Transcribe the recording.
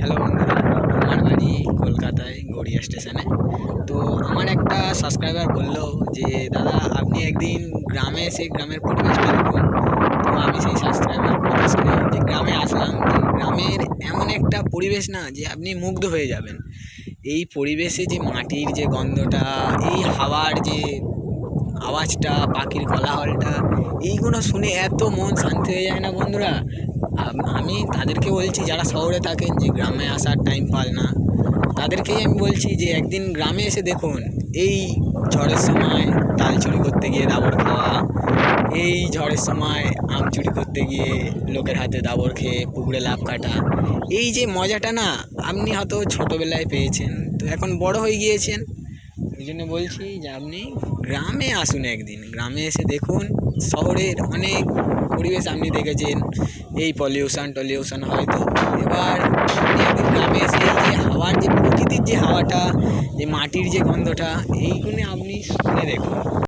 Hello বন্ধুরা, আমার বাড়ি কলকাতায় গড়িয়া স্টেশনে। তো আমার একটা সাবস্ক্রাইবার বললো যে দাদা আপনি একদিন গ্রামে এসে গ্রামের পরিবেশটা দেখুন। তো আমি সেই সাবস্ক্রাইবার কথা শুনে যে গ্রামে আসলাম। যে গ্রামের এমন একটা পরিবেশ না যে আপনি মুগ্ধ হয়ে যাবেন। এই পরিবেশে যে মাটির যে গন্ধটা, এই হাওয়ার যে আওয়াজটা, পাখির কোলাহলটা, এইগুলো শুনে এত মন শান্তি হয়ে যায় না বন্ধুরা। আমি তাদেরকে বলছি যারা শহরে থাকেন যে গ্রামে আসার টাইম পান না, তাদেরকেই আমি বলছি যে একদিন গ্রামে এসে দেখুন। এই ঝড়ের সময় তাল চুরি করতে গিয়ে দাবড় খাওয়া, এই ঝড়ের সময় আম চুরি করতে গিয়ে লোকের হাতে দাবড় খেয়ে পুকুরে লাফ কাটা, এই যে মজাটা না আপনি হয়তো ছোটোবেলায় পেয়েছেন, তো এখন বড় হয়ে গিয়েছেন। ওই জন্য বলছি যে আপনি গ্রামে আসুন, একদিন গ্রামে এসে দেখুন। শহরের অনেক পরিবেশ আপনি দেখেছেন, এই পলিউশন হয়তো। এবার আপনি একদিন গ্রামে এসে এই যে হাওয়ার যে প্রকৃতির যে হাওয়াটা, যে মাটির যে গন্ধটা, এইগুলো আপনি শুনে দেখুন।